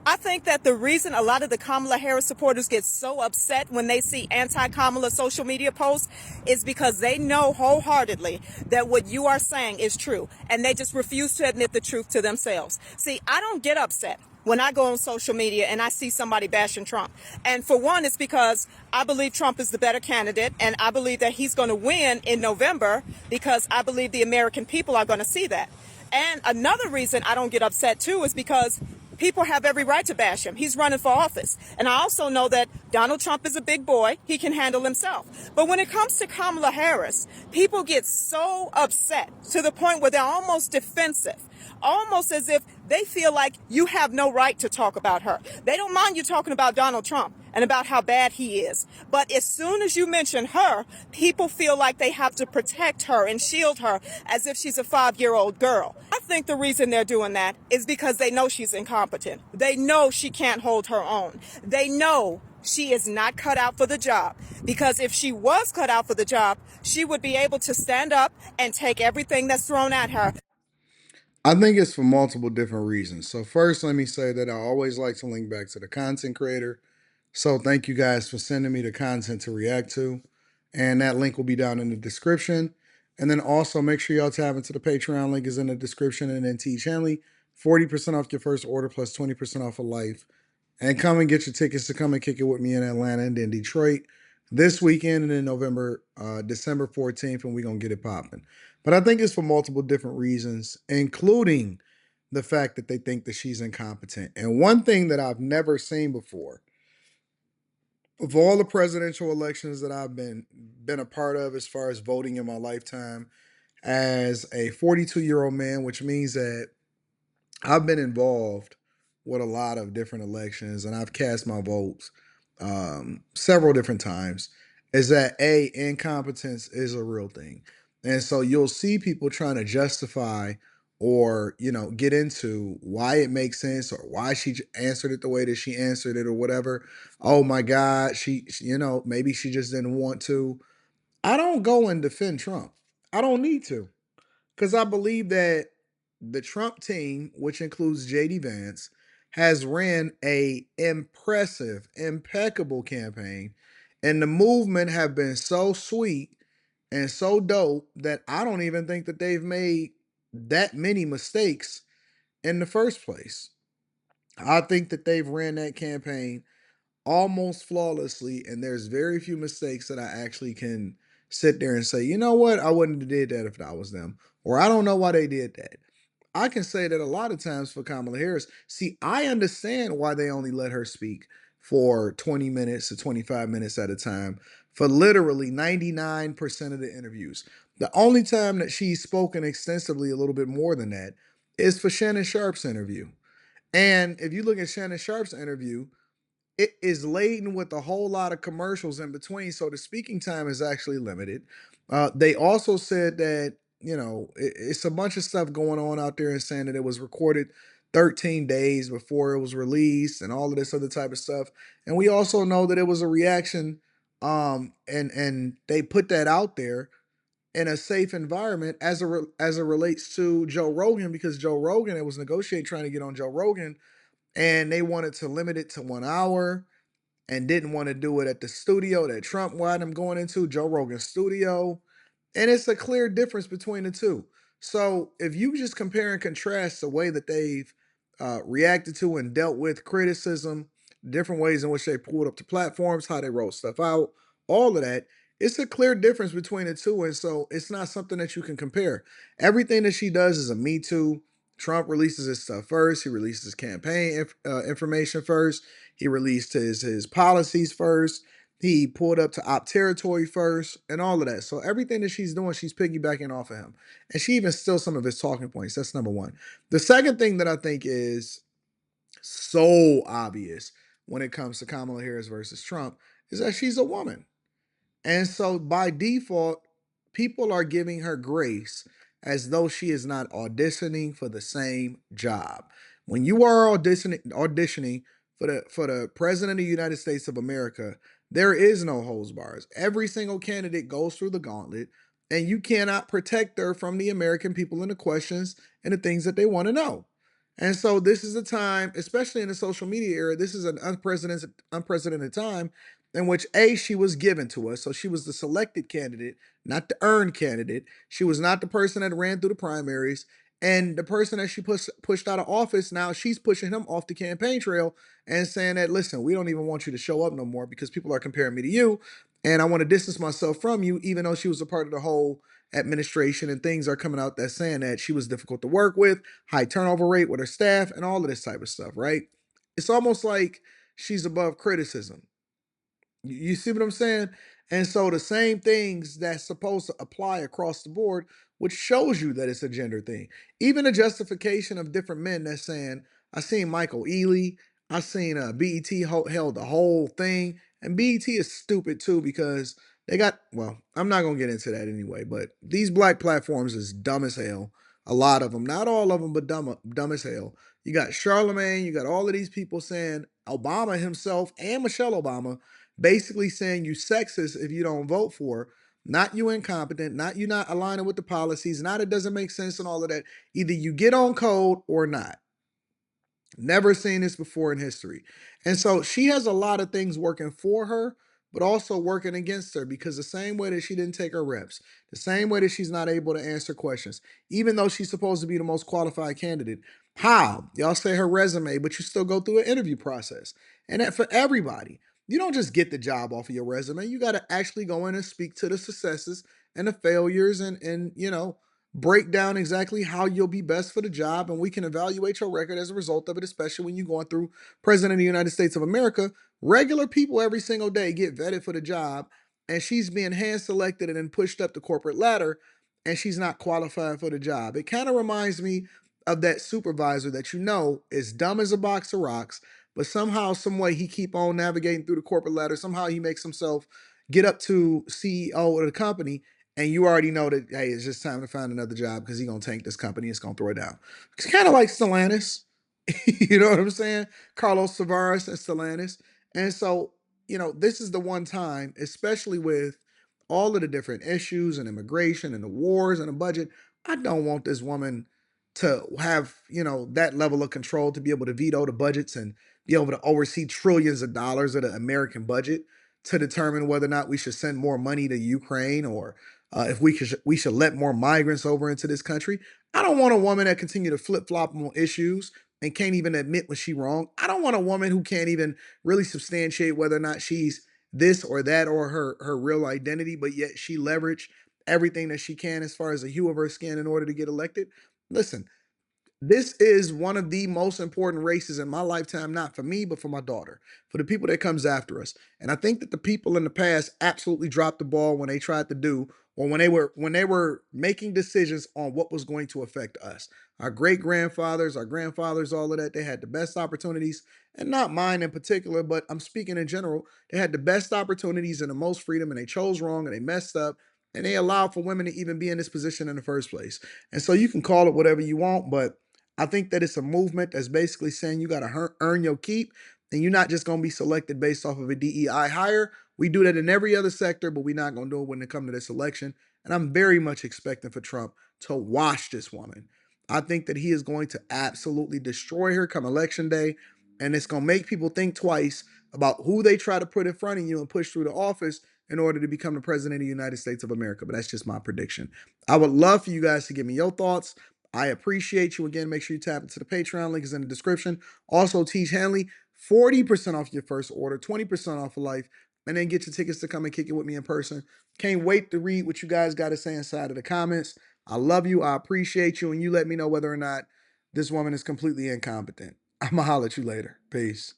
I think that the reason a lot of the Kamala Harris supporters get so upset when they see anti-Kamala social media posts is because they know wholeheartedly that what you are saying is true, and they just refuse to admit the truth to themselves. See, I don't get upset when I go on social media and I see somebody bashing Trump. And for one, it's because I believe Trump is the better candidate, and I believe that he's going to win in November because I believe the American people are going to see that. And another reason I don't get upset too is because people have every right to bash him. He's running for office. And I also know that Donald Trump is a big boy. He can handle himself. But when it comes to Kamala Harris, people get so upset to the point where they're almost defensive, almost as if they feel like you have no right to talk about her. They don't mind you talking about Donald Trump and about how bad he is. But as soon as you mention her, people feel like they have to protect her and shield her as if she's a 5-year-old girl. I think the reason they're doing that is because they know she's incompetent. They know she can't hold her own. They know she is not cut out for the job, because if she was cut out for the job, she would be able to stand up and take everything that's thrown at her. I think it's for multiple different reasons. So first, let me say that I always like to link back to the content creator. So thank you guys for sending me the content to react to. And that link will be down in the description. And then also make sure y'all tap into the Patreon link is in the description. And then T Chanley, 40% off your first order plus 20% off for life. And come and get your tickets to come and kick it with me in Atlanta and then Detroit this weekend and in November, December 14th, and we're going to get it popping. But I think it's for multiple different reasons, including the fact that they think that she's incompetent. And one thing that I've never seen before, of all the presidential elections that I've been a part of as far as voting in my lifetime, as a 42-year-old man, which means that I've been involved with a lot of different elections and I've cast my votes several different times, is that incompetence is a real thing. And so you'll see people trying to justify or, get into why it makes sense or why she answered it the way that she answered it or whatever. Oh my God, maybe she just didn't want to. I don't go and defend Trump. I don't need to. Because I believe that the Trump team, which includes JD Vance, has ran a impressive, impeccable campaign. And the movement have been so sweet and so dope that I don't even think that they've made that many mistakes in the first place. I think that they've ran that campaign almost flawlessly, and there's very few mistakes that I actually can sit there and say, you know what, I wouldn't have did that if I was them, or I don't know why they did that. I can say that a lot of times for Kamala Harris, see, I understand why they only let her speak for 20 minutes to 25 minutes at a time for literally 99% of the interviews. The only time that she's spoken extensively a little bit more than that is for Shannon Sharp's interview. And if you look at Shannon Sharp's interview, it is laden with a whole lot of commercials in between, so the speaking time is actually limited. They also said that it's a bunch of stuff going on out there and saying that it was recorded 13 days before it was released and all of this other type of stuff. And we also know that it was a reaction, and they put that out there in a safe environment as it relates to Joe Rogan, because Joe Rogan, it was negotiated trying to get on Joe Rogan, and they wanted to limit it to 1 hour and didn't want to do it at the studio that Trump wanted him going into, Joe Rogan's studio. And it's a clear difference between the two. So if you just compare and contrast the way that they've reacted to and dealt with criticism, different ways in which they pulled up the platforms, how they wrote stuff out, all of that, it's a clear difference between the two. And so it's not something that you can compare. Everything that she does is a Me Too. Trump releases his stuff first. He releases his campaign information first. He released his policies first. He pulled up to op territory first and all of that. So everything that she's doing, she's piggybacking off of him. And she even steals some of his talking points. That's number one. The second thing that I think is so obvious when it comes to Kamala Harris versus Trump is that she's a woman. And so by default, people are giving her grace as though she is not auditioning for the same job. When you are auditioning for the president of the United States of America, there is no holds bars. Every single candidate goes through the gauntlet, and you cannot protect her from the American people and the questions and the things that they want to know. And so this is a time, especially in the social media era, this is an unprecedented time in which she was given to us. So she was the selected candidate, not the earned candidate. She was not the person that ran through the primaries. And the person that she pushed out of office, now she's pushing him off the campaign trail and saying that, listen, we don't even want you to show up no more because people are comparing me to you. And I want to distance myself from you, even though she was a part of the whole administration, and things are coming out that's saying that she was difficult to work with, high turnover rate with her staff, and all of this type of stuff, right? It's almost like she's above criticism. You see what I'm saying? And so the same things that's supposed to apply across the board, which shows you that it's a gender thing. Even the justification of different men that's saying, I seen Michael Ealy, I seen BET held the whole thing, and BET is stupid too because they got, well, I'm not gonna get into that anyway, but these black platforms is dumb as hell. A lot of them, not all of them, but dumb as hell. You got Charlemagne, you got all of these people saying Obama himself and Michelle Obama basically saying you sexist if you don't vote for her, not you incompetent, not you not aligning with the policies, not it doesn't make sense and all of that. Either you get on code or not. Never seen this before in history. And so she has a lot of things working for her, but also working against her because the same way that she didn't take her reps, the same way that she's not able to answer questions, even though she's supposed to be the most qualified candidate. How? Y'all say her resume, but you still go through an interview process. And that for everybody. You don't just get the job off of your resume. You got to actually go in and speak to the successes and the failures and break down exactly how you'll be best for the job, and we can evaluate your record as a result of it, especially when you're going through President of the United States of America. Regular people every single day get vetted for the job, and she's being hand selected and then pushed up the corporate ladder, and she's not qualified for the job. It kind of reminds me of that supervisor that is dumb as a box of rocks, but somehow, some way he keep on navigating through the corporate ladder. Somehow he makes himself get up to CEO of the company, and you already know that, hey, it's just time to find another job because he's gonna tank this company. It's gonna throw it down. It's kind of like Stellantis. You know what I'm saying? Carlos Tavares and Stellantis. And so, this is the one time, especially with all of the different issues and immigration and the wars and the budget. I don't want this woman to have, that level of control to be able to veto the budgets and be able to oversee trillions of dollars of the American budget to determine whether or not we should send more money to Ukraine, or if we should let more migrants over into this country. I don't want a woman that continue to flip flop on issues and can't even admit when she's wrong. I don't want a woman who can't even really substantiate whether or not she's this or that or her real identity, but yet she leveraged everything that she can as far as the hue of her skin in order to get elected. Listen, this is one of the most important races in my lifetime, not for me, but for my daughter, for the people that comes after us. And I think that the people in the past absolutely dropped the ball when they tried to do, or when they were making decisions on what was going to affect us. Our great grandfathers, our grandfathers, all of that, they had the best opportunities, and not mine in particular, but I'm speaking in general. They had the best opportunities and the most freedom, and they chose wrong and they messed up, and they allowed for women to even be in this position in the first place. And so you can call it whatever you want, but I think that it's a movement that's basically saying you got to earn your keep, and you're not just going to be selected based off of a DEI hire. We do that in every other sector, but we're not going to do it when it comes to this election. And I'm very much expecting for Trump to wash this woman. I think that he is going to absolutely destroy her come election day, and it's going to make people think twice about who they try to put in front of you and push through the office in order to become the president of the United States of America. But that's just my prediction. I would love for you guys to give me your thoughts. I appreciate you. Again, make sure you tap into the Patreon. Link is in the description. Also, Teach Hanley, 40% off your first order, 20% off for life, and then get your tickets to come and kick it with me in person. Can't wait to read what you guys got to say inside of the comments. I love you. I appreciate you. And you let me know whether or not this woman is completely incompetent. I'm going to holler at you later. Peace.